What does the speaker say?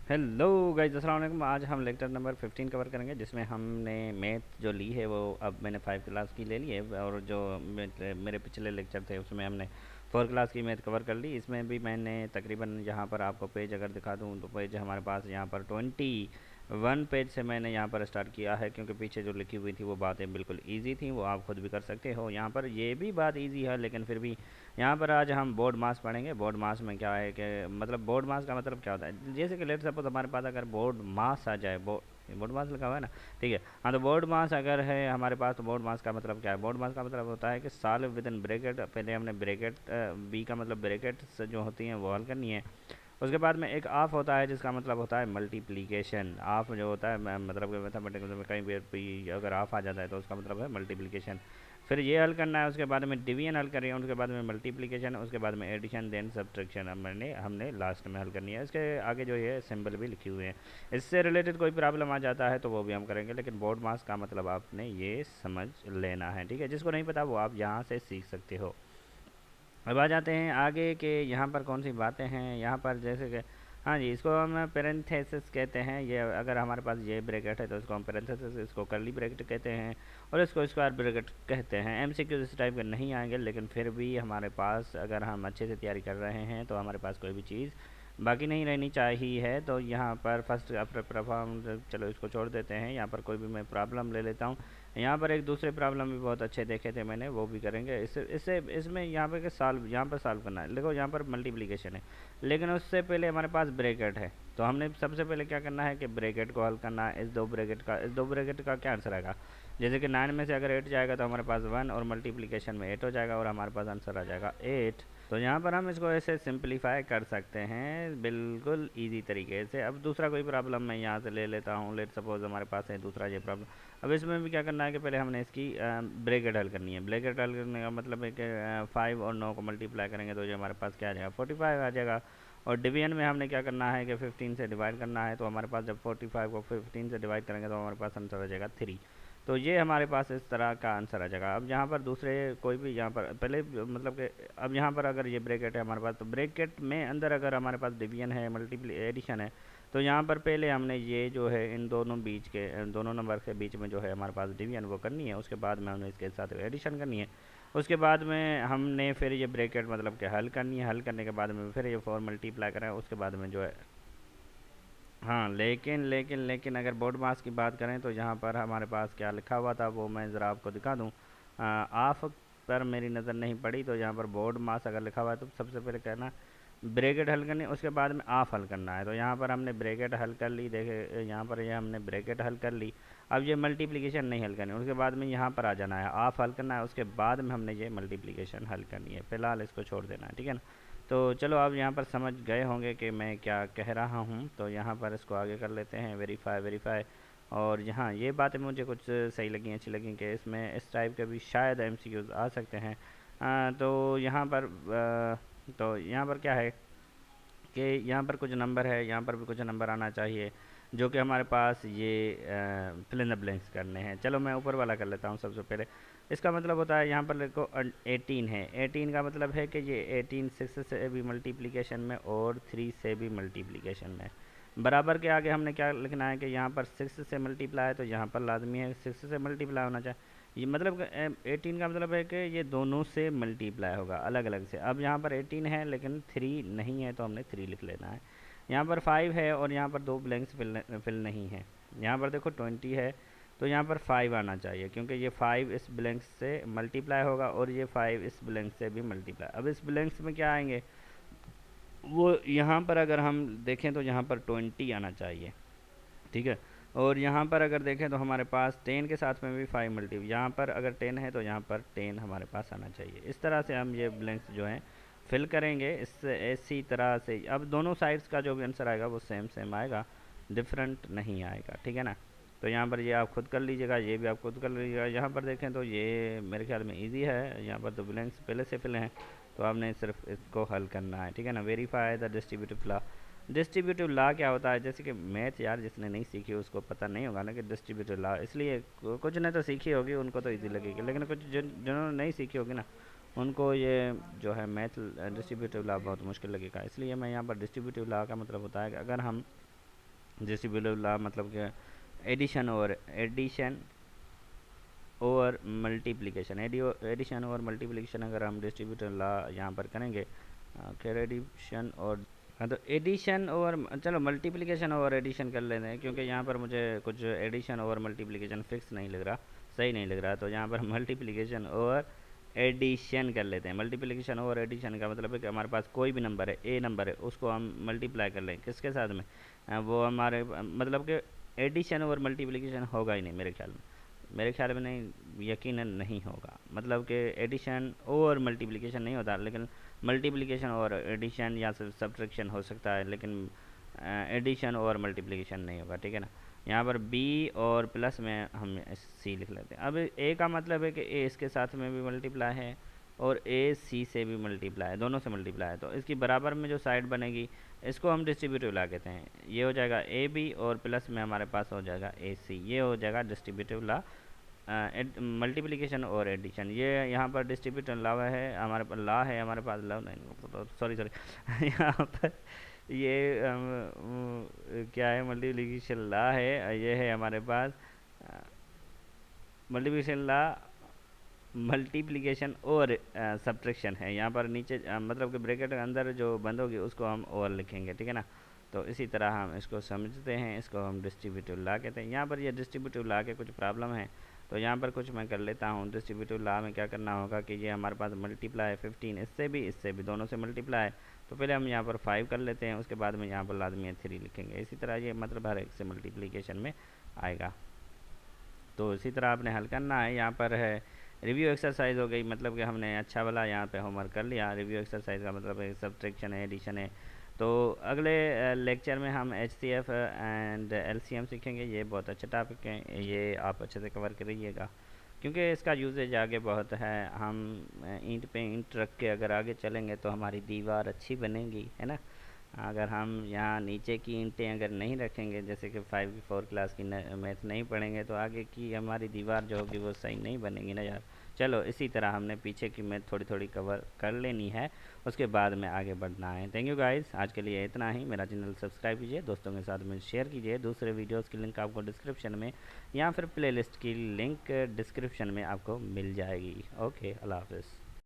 Hello guys, अस्सलाम वालेकुम। आज हम लेक्चर नंबर 15 कवर करेंगे, जिसमें हमने मैथ जो ली है वो अब मैंने 5 क्लास की ले ली है, और जो मेरे पिछले लेक्चर थे उसमें हमने 4 क्लास की मैथ कवर कर ली। इसमें भी मैंने तकरीबन, यहाँ पर आपको पेज अगर दिखा दूँ तो पेज हमारे पास यहाँ पर 21 पेज से मैंने यहाँ पर स्टार्ट किया है, क्योंकि पीछे जो लिखी हुई थी वो बातें बिल्कुल ईजी थी, वो आप खुद भी कर सकते हो। यहाँ पर ये भी बात ईजी है, लेकिन फिर भी यहाँ पर आज हम बोर्ड मास पढ़ेंगे। बोर्ड मास में क्या है कि मतलब बोर्ड मास का मतलब क्या होता है, जैसे कि लेट सपोज हमारे पास अगर बोर्ड मास आ जाए, बोर्ड मास लिखा हुआ है ना, ठीक है। हाँ, तो बोर्ड मास अगर है हमारे पास, तो बोर्ड मास का मतलब क्या है? बोर्ड मास का मतलब होता है कि साल विद इन ब्रैकेट, पहले हमने ब्रैकेट बी का मतलब ब्रैकेट जो होती हैं वो हल करनी है। उसके बाद में एक ऑफ होता है, जिसका मतलब होता है मल्टीप्लिकेशन। ऑफ जो होता है मतलब कि मैथमेटिक्स में कहीं भी अगर ऑफ आ जाता है तो उसका मतलब है मल्टीप्लिकेशन। फिर ये हल करना है, उसके बाद में डिवीजन हल करें, उसके बाद में मल्टीप्लिकेशन, उसके बाद में एडिशन, देन सब्ट्रैक्शन हमने लास्ट में हल करनी है। इसके आगे जो ये सिंबल भी लिखे हुए हैं, इससे रिलेटेड कोई प्रॉब्लम आ जाता है तो वो भी हम करेंगे, लेकिन बोर्ड मास का मतलब आपने ये समझ लेना है, ठीक है। जिसको नहीं पता वो आप यहाँ से सीख सकते हो। अब आ जाते हैं आगे के, यहाँ पर कौन सी बातें हैं यहाँ पर, जैसे कि हाँ जी, इसको हम पेरेंथेसिस कहते हैं। ये अगर हमारे पास ये ब्रैकेट है तो इसको हम पेरेंथेसिस, इसको कर्ली ब्रैकेट कहते हैं, और इसको स्क्वायर ब्रैकेट कहते हैं। एमसीक्यू इस टाइप के नहीं आएंगे, लेकिन फिर भी हमारे पास अगर हम अच्छे से तैयारी कर रहे हैं तो हमारे पास कोई भी चीज़ बाकी नहीं रहनी चाहिए है। तो यहाँ पर फर्स्ट प्रॉब्लम, चलो इसको छोड़ देते हैं, यहाँ पर कोई भी मैं प्रॉब्लम ले लेता हूँ। यहाँ पर एक दूसरे प्रॉब्लम भी बहुत अच्छे देखे थे मैंने, वो भी करेंगे। इससे इससे इसमें यहाँ पे के सॉल्व, यहाँ पर सॉल्व करना है। देखो यहाँ पर मल्टीप्लिकेशन है, लेकिन उससे पहले हमारे पास ब्रैकेट है, तो हमने सबसे पहले क्या करना है कि ब्रैकेट को हल करना है। इस दो ब्रैकेट का क्या आंसर आएगा? जैसे कि 9 में से अगर 8 जाएगा तो हमारे पास 1, और मल्टीप्लिकेशन में 8 हो जाएगा, और हमारे पास आंसर आ जाएगा 8। तो यहाँ पर हम इसको ऐसे सिंपलीफाई कर सकते हैं बिल्कुल ईजी तरीके से। अब दूसरा कोई प्रॉब्लम मैं यहाँ से ले लेता हूँ। लेट सपोज हमारे पास है दूसरा ये प्रॉब्लम। अब इसमें भी क्या करना है कि पहले हमने इसकी ब्रैकेट हल करनी है। ब्रैकेट हल करने का मतलब है कि 5 और 9 को मल्टीप्लाई करेंगे तो ये हमारे पास क्या आ जाएगा, 45 आ जाएगा। और डिवीजन में हमने क्या करना है कि 15 से डिवाइड करना है, तो हमारे पास जब 45 को 15 से डिवाइड करेंगे तो हमारे पास आंसर आ जाएगा 3। तो ये हमारे पास इस तरह का आंसर आ जाएगा। अब यहाँ पर दूसरे कोई भी, यहाँ पर पहले मतलब कि अब यहाँ पर अगर ये ब्रैकेट है हमारे पास, तो ब्रैकेट में अंदर अगर हमारे पास डिवीजन है, मल्टीप्ली एडिशन है, तो यहाँ पर पहले हमने ये जो है इन दोनों बीच के, दोनों नंबर के बीच में जो है हमारे पास डिवीजन वो करनी है। उसके बाद में हमने इसके साथ एडिशन करनी है। उसके बाद में हमने फिर ये ब्रैकेट मतलब कि हल करनी है। हल करने के बाद में फिर ये 4 मल्टीप्लाई करें, उसके बाद में जो है, हाँ, लेकिन अगर बोर्ड मास की बात करें तो यहाँ पर हमारे पास क्या लिखा हुआ था वो मैं ज़रा आपको दिखा दूँ। ऑफ पर मेरी नज़र नहीं पड़ी, तो यहाँ पर बोर्ड मास अगर लिखा हुआ है तो सबसे पहले कहना ब्रैकेट हल करनी, उसके बाद में ऑफ हल करना है। तो यहाँ पर हमने ब्रैकेट हल कर ली, देखे यहाँ पर ये हमने ब्रैकेट हल कर ली। अब ये मल्टीप्लिकेशन नहीं हल करनी, उसके बाद में यहाँ पर आ जाना है, ऑफ हल करना है, उसके बाद में हमने ये मल्टीप्लिकेशन हल करनी है। फ़िलहाल इसको छोड़ देना है, ठीक है ना। तो चलो आप यहाँ पर समझ गए होंगे कि मैं क्या कह रहा हूँ। तो यहाँ पर इसको आगे कर लेते हैं, वेरीफाई वेरीफाई। और यहाँ ये बातें मुझे कुछ सही लगी, अच्छी लगी, कि इसमें इस टाइप के भी शायद एमसीक्यूज़ आ सकते हैं। तो यहाँ पर क्या है कि यहाँ पर कुछ नंबर है, यहाँ पर भी कुछ नंबर आना चाहिए, जो कि हमारे पास ये फिल इन द ब्लैंक्स करने हैं। चलो मैं ऊपर वाला कर लेता हूँ सबसे पहले। इसका मतलब होता है, यहाँ पर देखो 18 है। 18 का मतलब है कि ये 18 6 से भी मल्टीप्लिकेशन में और 3 से भी मल्टीप्लिकेशन में। बराबर के आगे हमने क्या लिखना है कि यहाँ पर 6 से मल्टीप्लाई है, तो यहाँ पर लाजमी है 6 से मल्टीप्लाई होना चाहिए। ये मतलब 18 का मतलब है कि ये दोनों से मल्टीप्लाई होगा अलग अलग से। अब यहाँ पर 18 है लेकिन 3 नहीं है, तो हमने 3 लिख लेना है। यहाँ पर 5 है और यहाँ पर दो ब्लैंक्स फिल नहीं है। यहाँ पर देखो 20 है, तो यहाँ पर 5 आना चाहिए, क्योंकि ये 5 इस ब्लैंक से मल्टीप्लाई होगा और ये 5 इस ब्लैंक से भी मल्टीप्लाई। अब इस ब्लैंक्स में क्या आएंगे, वो यहाँ पर अगर हम देखें तो यहाँ पर 20 आना चाहिए, ठीक है। और यहाँ पर अगर देखें तो हमारे पास 10 के साथ में भी 5 मल्टी, यहाँ पर अगर 10 है तो यहाँ पर 10 हमारे पास आना चाहिए। इस तरह से हम ये ब्लैंक्स जो हैं फिल करेंगे। इससे ऐसी तरह से अब दोनों साइड्स का जो भी आंसर आएगा वो सेम सेम आएगा, डिफरेंट नहीं आएगा, ठीक है ना। तो यहाँ पर ये आप खुद कर लीजिएगा, ये भी आप खुद कर लीजिएगा। यहाँ पर देखें तो ये मेरे ख्याल में इजी है, यहाँ पर तो ब्लैंक्स पहले से फिल हैं, तो आपने सिर्फ इसको हल करना है, ठीक है ना। Verify the distributive law. Distributive law क्या होता है, जैसे कि मैथ यार जिसने नहीं सीखी उसको पता नहीं होगा ना कि डिस्ट्रीब्यूटिव लॉ, इसलिए कुछ ने तो सीखी होगी उनको तो इजी लगेगी, लेकिन कुछ जिन्होंने नहीं सीखी होगी ना उनको ये जो है मैथ डिस्ट्रीब्यूटिव लॉ बहुत मुश्किल लगेगा। इसलिए मैं यहाँ पर डिस्ट्रीब्यूटिव लॉ का मतलब होता है कि अगर हम डिस्ट्रीब्यूटिव लॉ मतलब कि एडिशन और मल्टीप्लिकेशन, एडिशन और मल्टीप्लिकेशन अगर हम डिस्ट्रीब्यूटिव लॉ यहाँ पर करेंगे, खैर एडिशन और हाँ, तो एडिशन और चलो मल्टीप्लिकेशन और एडिशन कर लेते हैं, क्योंकि यहाँ पर मुझे कुछ एडिशन और मल्टीप्लिकेशन फिक्स नहीं लग रहा, सही नहीं लग रहा, तो यहाँ पर मल्टीप्लिकेशन और एडिशन कर लेते हैं। मल्टीप्लिकेशन और एडिशन का मतलब है कि हमारे पास कोई भी नंबर है, ए नंबर है, उसको हम मल्टीप्लाई कर लें किसके साथ में, वो हमारे मतलब कि एडिशन और मल्टीप्लिकेशन होगा ही नहीं मेरे ख्याल में, मेरे ख्याल में नहीं, यकीनन नहीं होगा। मतलब कि एडिशन और मल्टीप्लिकेशन नहीं होता, लेकिन मल्टीप्लिकेशन और एडिशन या सब्ट्रैक्शन हो सकता है, लेकिन एडिशन और मल्टीप्लिकेशन नहीं होगा, ठीक है ना। यहाँ पर बी और प्लस में हम सी लिख लेते हैं। अब ए का मतलब है कि ए इसके साथ में भी मल्टीप्लाई है और ए सी से भी मल्टीप्लाई है, दोनों से मल्टीप्लाई है, तो इसकी बराबर में जो साइड बनेगी इसको हम डिस्ट्रीब्यूटिव ला कहते हैं। ये हो जाएगा ए बी और प्लस में हमारे पास हो जाएगा ए सी, ये हो जाएगा डिस्ट्रीब्यूटिव ला। मल्टीप्लिकेशन और एडिशन, ये यहाँ पर डिस्ट्रीब्यूटिव ला है हमारे पास, ला है हमारे पास, ला नहीं, सॉरी यहाँ पर ये क्या है, मल्टीप्लिकेशन ला है, ये है हमारे पास मल्टीप्लिकेशन ला, मल्टीप्लिकेशन और सब्ट्रैक्शन है। यहाँ पर नीचे मतलब कि ब्रैकेट के अंदर जो बंद होगी उसको हम और लिखेंगे, ठीक है ना। तो इसी तरह हम इसको समझते हैं, इसको हम डिस्ट्रीब्यूटिव लॉ कहते हैं। यहाँ पर ये डिस्ट्रीब्यूटिव लॉ के कुछ प्रॉब्लम है, तो यहाँ पर कुछ मैं कर लेता हूँ। डिस्ट्रीब्यूटिव लॉ में क्या करना होगा कि ये हमारे पास मल्टीप्लाई 15 इससे भी दोनों से मल्टीप्लाई, तो पहले हम यहाँ पर 5 कर लेते हैं, उसके बाद में यहाँ पर लाजमी 3 लिखेंगे। इसी तरह ये मतलब हर एक से मल्टीप्लिकेशन में आएगा। तो इसी तरह आपने हल करना है। यहाँ पर है रिव्यू एक्सरसाइज हो गई, मतलब कि हमने अच्छा वाला यहाँ पे होमवर्क कर लिया। रिव्यू एक्सरसाइज का मतलब है सब्ट्रैक्शन है, एडिशन है। तो अगले लेक्चर में हम H C F and L C M सीखेंगे। ये बहुत अच्छा टॉपिक है, ये आप अच्छे से कवर करिएगा, क्योंकि इसका यूजेज आगे बहुत है। हम ईंट पे ईंट रख के अगर आगे चलेंगे तो हमारी दीवार अच्छी बनेगी, है ना। अगर हम यहाँ नीचे की ईंटें अगर नहीं रखेंगे, जैसे कि 4 क्लास की मैथ नहीं पढ़ेंगे, तो आगे की हमारी दीवार जो होगी वो सही नहीं बनेगी ना यार। चलो इसी तरह हमने पीछे की मैथ थोड़ी थोड़ी कवर कर लेनी है, उसके बाद में आगे बढ़ना है। थैंक यू गाइस, आज के लिए इतना ही। मेरा चैनल सब्सक्राइब कीजिए, दोस्तों के साथ में शेयर कीजिए। दूसरे वीडियोज़ की लिंक आपको डिस्क्रिप्शन में या फिर प्ले लिस्ट की लिंक डिस्क्रिप्शन में आपको मिल जाएगी। ओके, अल्लाह हाफ़िज़।